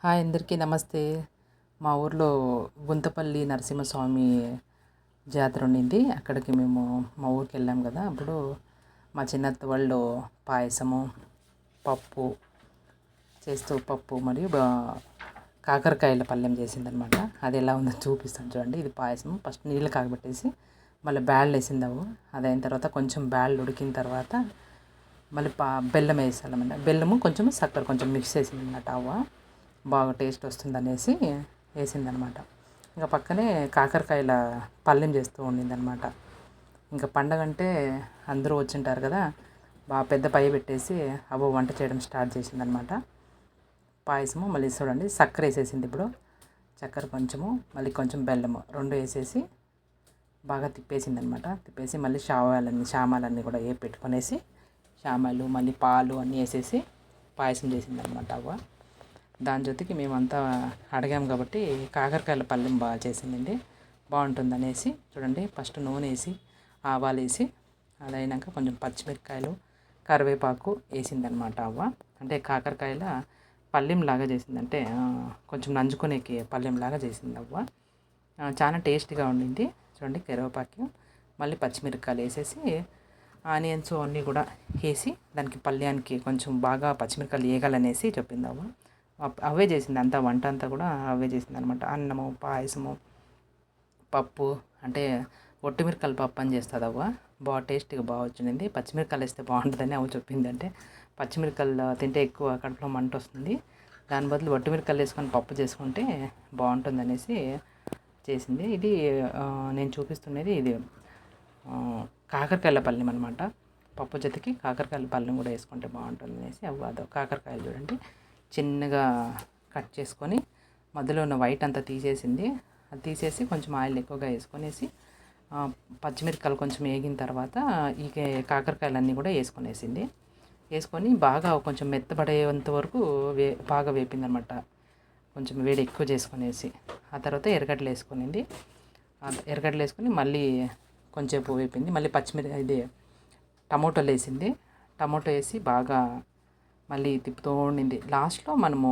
Hi అందరికీ నమస్తే. మా ఊర్లో గుంతపల్లి నరసింహస్వామి జాతర ఉండింది. అక్కడికి మేము మా ఊరికి వెళ్ళాం కదా. అప్పుడు మా చిన్నత్త వాళ్ళు పాయసము, పప్పు పప్పు మరియు కాకరకాయల పళ్ళెం చేసిందనమాట. అది ఎలా ఉందో చూపిస్తాను చూడండి. ఇది పాయసం ఫస్ట్ నీళ్ళు కాగబెట్టేసి మళ్ళీ బ్యాళ్ళు వేసిందావు. అది అయిన తర్వాత కొంచెం బ్యాళ్ళు ఉడికిన తర్వాత మళ్ళీ బెల్లం వేసాలన్నమాట. బెల్లము కొంచెం చక్కెర కొంచెం మిక్స్ చేసిందన్నమాట. అవ్వ బాగా టేస్ట్ వస్తుందనేసి వేసిందనమాట. ఇంకా పక్కనే కాకరకాయల పళ్ళెం చేస్తూ ఉండిందనమాట. ఇంకా పండగ అంటే అందరూ వచ్చింటారు కదా. బాగా పెద్ద పై పెట్టేసి అవ్వ వంట చేయడం స్టార్ట్ చేసిందనమాట. పాయసము మళ్ళీ చూడండి చక్కెర వేసేసింది. ఇప్పుడు చక్కెర కొంచెము మళ్ళీ కొంచెం బెల్లము రెండు వేసేసి బాగా తిప్పేసిందనమాట. తిప్పేసి మళ్ళీ షామాలన్నీ కూడా పెట్టుకొనేసి షామాలు మళ్ళీ పాలు అన్నీ వేసేసి పాయసం చేసిందనమాట అవ్వ. దాని జೊತೆకి మేమంతా అడిగాం కాబట్టి కాకరకాయల పళ్ళెం బాగా చేసిందండి. బాగుంటుందనేసి చూడండి ఫస్ట్ నూనె వేసి ఆవాలు వేసి అది అయినాక కొంచెం పచ్చిమిరపకాయలు కరివేపాకు వేసిందనమాట అవ్వ. అంటే కాకరకాయల పళ్ళెం లాగా చేసిందంటే కొంచెం నంజుకునేకి పళ్ళెం లాగా చేసింది అవ్వ. చాలా టేస్ట్గా ఉండింది. చూడండి కరివేపాకు మళ్ళీ పచ్చిమిరపకాయలు వేసేసి ఆనియన్స్ అన్నీ కూడా వేసి దానికి పళ్ళానికి కొంచెం బాగా పచ్చిమిరపకాయలు వేగాలనేసి చెప్పింది అవ్వ. అవే చేసింది అంతా వంట అంతా కూడా అవే చేసింది అనమాట. అన్నము, పాయసము, పప్పు అంటే ఒట్టిమిరకాయల పప్పు అని చేస్తుంది అవ్వ. బాగా టేస్ట్గా బాగా వచ్చింది. పచ్చిమిరకాయలు వేస్తే బాగుంటుందని అవ్వ చెప్పింది. అంటే పచ్చిమిరకాయలు తింటే ఎక్కువ కడుపులో మంట వస్తుంది, దాని బదులు ఒట్టిమిరకాయలు వేసుకొని పప్పు చేసుకుంటే బాగుంటుంది అనేసి చేసింది. ఇది నేను చూపిస్తున్నది ఇది కాకరకాయల పళ్ళెం అనమాట. పప్పు జతకి కాకరకాయల పళ్ళెం కూడా వేసుకుంటే బాగుంటుంది అనేసి అవ్వ. అదో కాకరకాయలు చూడండి చిన్నగా కట్ చేసుకొని మధ్యలో ఉన్న వైట్ అంతా తీసేసింది. అది తీసేసి కొంచెం ఆయిల్ ఎక్కువగా వేసుకొనేసి పచ్చిమిరపకాయలు కొంచెం వేగిన తర్వాత ఈ కాకరకాయలన్నీ కూడా వేసుకొనేసింది. వేసుకొని బాగా కొంచెం మెత్తబడేంత వరకు బాగా వేపిందనమాట. కొంచెం వేడి ఎక్కువ చేసుకునేసి ఆ తర్వాత ఎర్రగడ్డలు వేసుకునింది. ఎర్రగడ్డలు వేసుకొని మళ్ళీ కొంచెంసేపు వేపింది. మళ్ళీ ఇది టమోటాలు వేసింది. టమోటో వేసి బాగా మళ్ళీ తిప్పుతూ ఉండింది. లాస్ట్లో మనము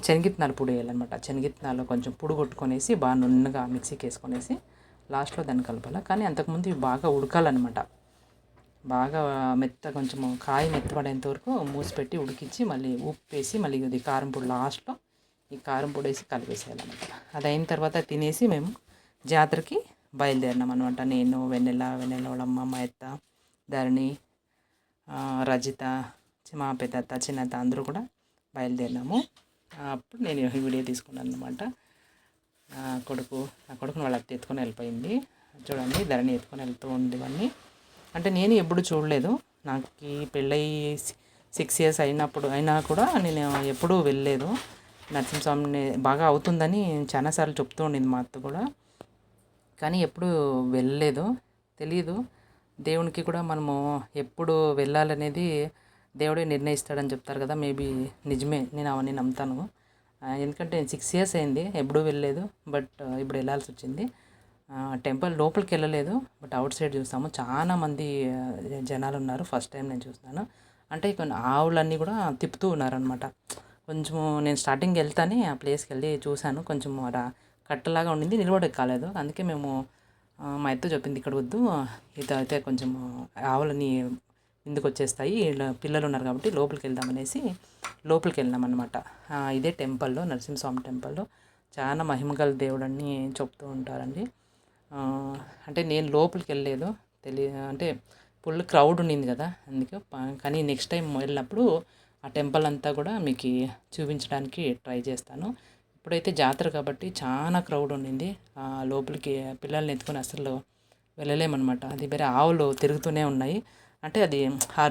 శనగిత్తనాలు పొడి వేయాలన్నమాట. శనగిత్తనాలు కొంచెం పొడి కొట్టుకొనేసి బాగా నున్నగా మిక్సీకి వేసుకొనేసి లాస్ట్లో దాన్ని కలపాలి. కానీ అంతకుముందు ఇవి బాగా ఉడకాలన్నమాట. బాగా కొంచెం కాయ మెత్తపడేంత వరకు మూసిపెట్టి ఉడికించి మళ్ళీ ఉప్పు వేసి మళ్ళీ ఇది కారం పొడి లాస్ట్లో ఈ కారం పొడి వేసి కలిపేసేయాలన్నమాట. అది అయిన తర్వాత తినేసి మేము జాతరకి బయలుదేరినాం అనమాట. నేను వెన్నెల వాళ్ళమ్మ, మా అత్త, ధరణి, రజిత, మా పెద్దత్త, చిన్నత్త అందరూ కూడా బయలుదేరినాము. అప్పుడు నేను ఈ వీడియో తీసుకున్నాను అనమాట. నా కొడుకుని వాళ్ళ అత్త ఎత్తుకొని వెళ్ళిపోయింది. చూడండి ధరణి ఎత్తుకొని వెళ్తూ ఉండేవన్నీ. అంటే నేను ఎప్పుడు చూడలేదు. నాకు పెళ్ళయి 6 years అయినా కూడా నేను ఎప్పుడూ వెళ్ళలేదు. నరసింహస్వామిని బాగా అవుతుందని చాలాసార్లు చెప్తూ ఉండింది మా అత్త కూడా, కానీ ఎప్పుడు వెళ్ళలేదు. తెలియదు. దేవునికి కూడా మనము ఎప్పుడు వెళ్ళాలనేది దేవుడే నిర్ణయిస్తాడని చెప్తారు కదా. మేబీ నిజమే, నేను అవన్నీ నమ్ముతాను. ఎందుకంటే 6 years అయింది ఎప్పుడూ వెళ్ళలేదు. బట్ ఇప్పుడు వెళ్ళాల్సి వచ్చింది. టెంపుల్ లోపలికి వెళ్ళలేదు, బట్ అవుట్ సైడ్ చూస్తాము. చాలా మంది జనాలు ఉన్నారు. ఫస్ట్ టైం నేను చూస్తున్నాను. అంటే కొన్ని ఆవులన్నీ కూడా తిప్పుతూ ఉన్నారనమాట. కొంచెము నేను స్టార్టింగ్ వెళ్తానే ఆ ప్లేస్కి వెళ్ళి చూశాను. కొంచెం అక్కడ కట్టలాగా ఉండింది, నిలబడేకి కాలేదు. అందుకే మేము మా అత్త చెప్పింది ఇక్కడ వద్దు, అయితే కొంచెం ఆవులని ఇందుకు వచ్చేస్తాయి, పిల్లలు ఉన్నారు కాబట్టి లోపలికి వెళ్దామనేసి లోపలికి వెళ్ళామన్నమాట. ఇదే టెంపుల్లో, నరసింహస్వామి టెంపుల్లో చాలా మహిమగల దేవుడని చెప్తూ ఉంటారండి. అంటే నేను లోపలికి వెళ్ళలేదు, అంటే ఫుల్ క్రౌడ్ ఉండింది కదా అందుకే. కానీ నెక్స్ట్ టైం వెళ్ళినప్పుడు ఆ టెంపుల్ అంతా కూడా మీకు చూపించడానికి ట్రై చేస్తాను. ఇప్పుడైతే జాతర కాబట్టి చాలా క్రౌడ్ ఉండింది. లోపలికి పిల్లల్ని ఎత్తుకొని అసలు వెళ్ళలేమన్నమాట. అది వేరే ఆవులు తిరుగుతూనే ఉన్నాయి. అంటే అది ఆ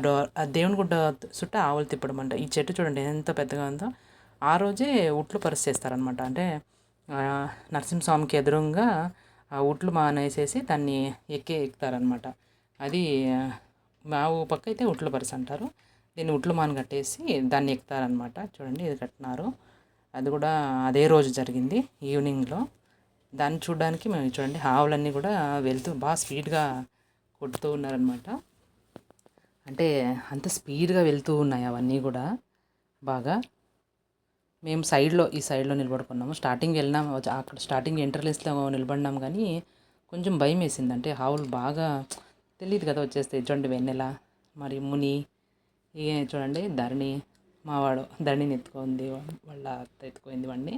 దేవుని గుడ్డ చుట్టూ ఆవులు తిప్పడం అంట. ఈ చెట్టు చూడండి ఎంత పెద్దగా ఉందో. ఆ రోజే ఉట్లు పరిచేస్తారనమాట. అంటే నరసింహస్వామికి ఎదురుగా ఆ ఉట్లు మానేసేసి దాన్ని ఎక్కుతారనమాట. అది మా పక్క అయితే ఉట్లు పరిచి అంటారు. దీన్ని ఉట్లు మాన కట్టేసి దాన్ని ఎక్కుతారనమాట. చూడండి ఇది కట్టినారు. అది కూడా అదే రోజు జరిగింది ఈవినింగ్లో. దాన్ని చూడడానికి మేము చూడండి ఆవులన్నీ కూడా వెళ్తూ బాగా స్పీడ్గా కొడుతూ ఉన్నారనమాట. అంటే అంత స్పీడ్గా వెళ్తూ ఉన్నాయి అవన్నీ కూడా బాగా. మేము ఈ సైడ్లో నిలబడుకున్నాము. స్టార్టింగ్ వెళ్ళినాము, అక్కడ స్టార్టింగ్ ఎంట్రన్స్లో నిలబడినాము కానీ కొంచెం భయం వేసింది. అంటే ఆవులు బాగా తెలియదు కదా వచ్చేస్తే. చూడండి వెన్నెల, మరి ముని, చూడండి ధరణి, మావాడు ధరణిని ఎత్తుకుంది, వాళ్ళ అత్త ఎత్తుకుంది వాడిని.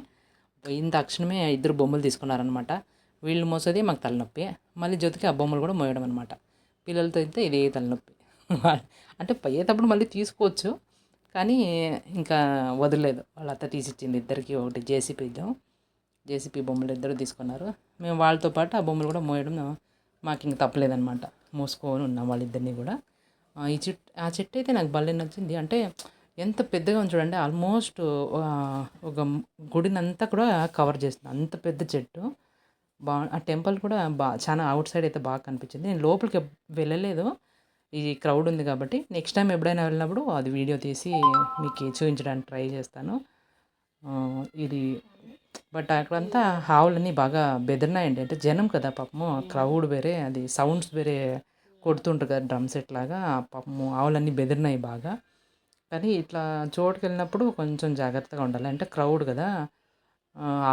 పోయిన తక్షణమే ఇద్దరు బొమ్మలు తీసుకున్నారనమాట. వీళ్ళు మోసేది మాకు తలనొప్పి, మళ్ళీ జొతికి ఆ బొమ్మలు కూడా మోయడం అనమాట. పిల్లలతో అయితే ఇదే తలనొప్పి. అంటే పోయేటప్పుడు మళ్ళీ తీసుకోవచ్చు కానీ ఇంకా వదలలేదు. వాళ్ళ అత్త తీసిచ్చింది ఇద్దరికి. ఒకటి జేసీపీ బొమ్మలు ఇద్దరు తీసుకున్నారు. మేము వాళ్ళతో పాటు ఆ బొమ్మలు కూడా మోయడం మాకు ఇంక తప్పలేదనమాట. మోసుకొని ఉన్నాం వాళ్ళిద్దరిని కూడా. ఆ చెట్టు అయితే నాకు భలే నచ్చింది. అంటే ఎంత పెద్దగా ఉంది చూడండి. ఆల్మోస్ట్ ఒక గుడినంతా కూడా కవర్ చేస్తుంది. అంత పెద్ద చెట్టు. ఆ టెంపుల్ కూడా చాలా అవుట్ సైడ్ అయితే బాగా కనిపించింది. నేను లోపలికి వెళ్ళలేదు, ఈ క్రౌడ్ ఉంది కాబట్టి. నెక్స్ట్ టైం ఎప్పుడైనా వెళ్ళినప్పుడు అది వీడియో తీసి మీకు చూపించడానికి ట్రై చేస్తాను. ఇది బట్ అక్కడంతా ఆవులన్నీ బాగా బెదిరినాయండి. అంటే జనం కదా పాపము, క్రౌడ్ వేరే, అది సౌండ్స్ వేరే కొడుతుంటారు కదా డ్రమ్ సెట్ లాగా. పాపము ఆవులన్నీ బెదిరినాయి బాగా. కానీ ఇట్లా చోటుకి వెళ్ళినప్పుడు కొంచెం జాగ్రత్తగా ఉండాలి. అంటే క్రౌడ్ కదా,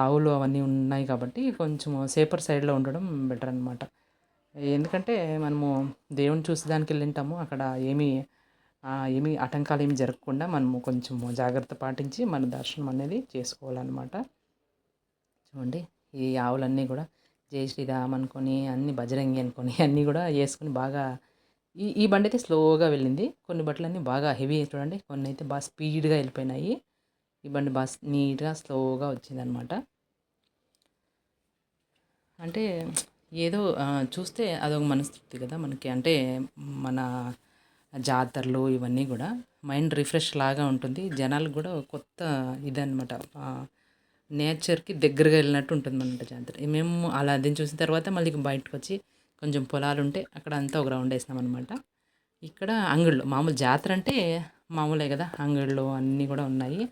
ఆవులు అవన్నీ ఉన్నాయి కాబట్టి కొంచెం సేఫర్ సైడ్లో ఉండడం బెటర్ అనమాట. ఎందుకంటే మనము దేవుని చూసేదానికి వెళ్ళింటాము. అక్కడ ఏమీ ఆటంకాలు ఏమి జరగకుండా మనము కొంచెం జాగ్రత్త పాటించి మన దర్శనం అనేది చేసుకోవాలన్నమాట. చూడండి ఈ ఆవులన్నీ కూడా జై శ్రీరామ్ అనుకొని, అన్ని బజరంగి అనుకొని అన్నీ కూడా వేసుకొని బాగా ఈ బండి అయితే స్లోగా వెళ్ళింది. కొన్ని బట్టలన్నీ బాగా హెవీ చూడండి, కొన్ని అయితే బాగా స్పీడ్గా వెళ్ళిపోయినాయి. ఈ బండి బాగా నీట్గా స్లోగా వచ్చిందనమాట. అంటే ఏదో చూస్తే అదొక మనస్తృప్తి కదా మనకి. అంటే మన జాతరలు ఇవన్నీ కూడా మైండ్ రిఫ్రెష్ లాగా ఉంటుంది. జనాలకు కూడా కొత్త ఇదనమాట, నేచర్కి దగ్గరగా వెళ్ళినట్టు ఉంటుంది మన జాతర. మేము అలా దీన్ని చూసిన తర్వాత మళ్ళీ బయటకు వచ్చి కొంచెం పొలాలు ఉంటే అక్కడ అంతా ఒక రౌండ్ వేసినాం అనమాట. ఇక్కడ అంగళ్ళు మామూలు జాతర అంటే మామూలే కదా, అంగళ్ళు అన్నీ కూడా ఉన్నాయి.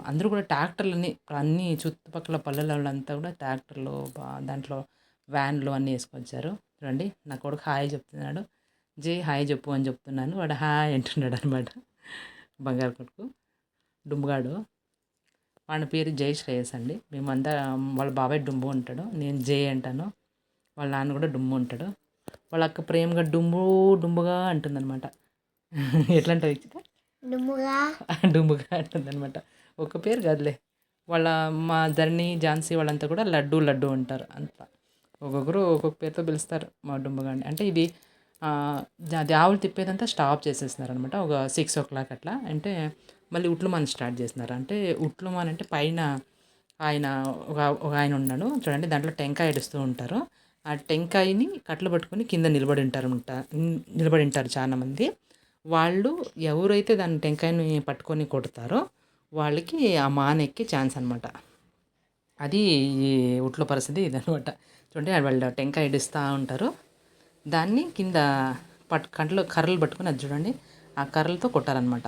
అందరూ కూడా ట్రాక్టర్లని అన్ని చుట్టుపక్కల పల్లెలంతా కూడా ట్రాక్టర్లు, దాంట్లో వ్యాన్లు అన్నీ వేసుకొచ్చారు. చూడండి నా కొడుకు హాయ్ చెప్తున్నాడు. జై హాయ్ చెప్పు అని చెప్తున్నాను, వాడు హాయ్ అంటున్నాడు అనమాట. బంగారు కొడుకు డుంబుగాడు. వాడి పేరు జై శ్రేయస్ అండి. మేమంతా వాళ్ళ బాబాయ్ డుంబు ఉంటాడు, నేను జై అంటాను. వాళ్ళ నాన్న కూడా డుంబు ఉంటాడు. వాళ్ళ అక్క ప్రేమగా డుంబుగా అంటుందన్నమాట. ఎట్లా అంటావు ఇచ్చితే డుంబుగా అంటుందన్నమాట. ఒక పేరు కాదులే. మా ధరణి, ఝాన్సీ వాళ్ళంతా కూడా లడ్డు అంటారు. అంతా ఒక్కొక్కరు ఒక్కొక్క పేరుతో పిలుస్తారు మా డుంబుగాని. అంటే ఇది అది ఆవులు తిప్పేదంతా స్టాప్ చేసేస్తున్నారు అనమాట. ఒక 6 o'clock అట్లా. అంటే మళ్ళీ ఉట్లమాన్ స్టార్ట్ చేస్తున్నారు. అంటే ఉట్లమాన్ అంటే పైన ఆయన ఒక ఆయన ఉన్నాడు చూడండి, దాంట్లో టెంకాయ ఎడుస్తూ ఉంటారు. ఆ టెంకాయని కట్టలు పట్టుకొని కింద నిలబడి ఉంటారు చాలామంది. వాళ్ళు ఎవరైతే దాని టెంకాయని పట్టుకొని కొడతారో వాళ్ళకి ఆ మానెక్కే ఛాన్స్ అనమాట. అది ఈ ఉట్ల పరిస్థితి ఇదనమాట. చూడండి వాళ్ళు టెంకాయ ఎడుస్తూ ఉంటారు, దాన్ని కింద కంట్లో కర్రలు పట్టుకొని, అది చూడండి ఆ కర్రలతో కొట్టారనమాట.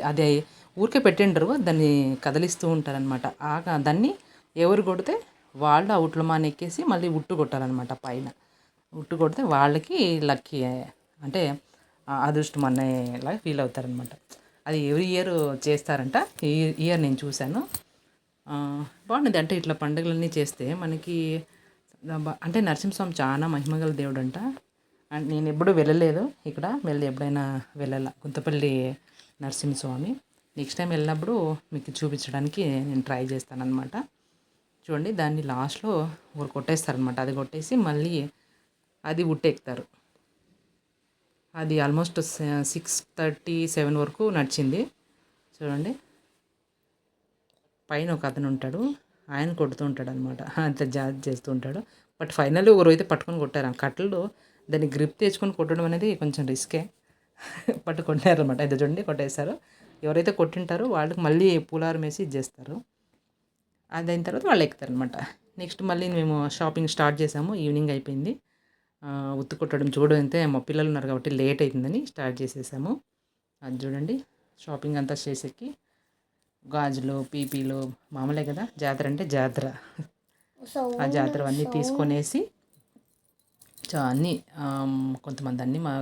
అది ఊరికే పెట్టిండరు, దాన్ని కదిలిస్తూ ఉంటారనమాట. దాన్ని ఎవరు కొడితే వాళ్ళు ఆ ఉట్ల మాన ఎక్కేసి మళ్ళీ ఉట్టు కొట్టారనమాట. పైన ఉట్టు కొడితే వాళ్ళకి లక్కీ, అంటే అదృష్టం అనేలాగా ఫీల్ అవుతారనమాట. అది ఎవ్రీ ఇయర్ చేస్తారంట. ఈ ఇయర్ నేను చూశాను. బాగుంది. అంటే ఇట్లా పండుగలన్నీ చేస్తే మనకి అంటే నరసింహస్వామి చాలా మహిమగల దేవుడు అంట. అండ్ నేను ఎప్పుడూ వెళ్ళలేదు ఇక్కడ, మళ్ళీ ఎప్పుడైనా వెళ్ళాల గుంతపల్లి నరసింహస్వామి. నెక్స్ట్ టైం వెళ్ళినప్పుడు మీకు చూపించడానికి నేను ట్రై చేస్తానన్నమాట. చూడండి దాన్ని లాస్ట్లో ఒకరు కొట్టేస్తారనమాట. అది కొట్టేసి మళ్ళీ అది ఉట్టెక్కుతారు. అది ఆల్మోస్ట్ 6:37 వరకు నడిచింది. చూడండి పైన ఒక అతను ఉంటాడు, ఆయన కొడుతూ ఉంటాడు అనమాట. అంత జాగ్రత్త చేస్తూ ఉంటాడు. బట్ ఫైనల్లీ ఒకరు అయితే పట్టుకొని కొట్టారు. ఆ కట్టలు దాన్ని గ్రిప్ తెచ్చుకొని కొట్టడం అనేది కొంచెం రిస్కే. కొట్టారనమాట. అయితే చూడండి కొట్టేస్తారు. ఎవరైతే కొట్టింటారో వాళ్ళకి మళ్ళీ పూలారం వేసి ఇచ్చేస్తారు. అది అయిన తర్వాత వాళ్ళు ఎక్కుతారనమాట. నెక్స్ట్ మళ్ళీ మేము షాపింగ్ స్టార్ట్ చేసాము. ఈవినింగ్ అయిపోయింది. ఉత్తు కొట్టడం చూడంతే మా పిల్లలు ఉన్నారు కాబట్టి లేట్ అవుతుందని స్టార్ట్ చేసేసాము. అది చూడండి షాపింగ్ అంతా చేసేకి గాజులు, పీపీలు మామూలే కదా, జాతర అంటే జాతర. ఆ జాతర అన్నీ తీసుకొనేసి అన్నీ కొంతమంది అన్నీ మా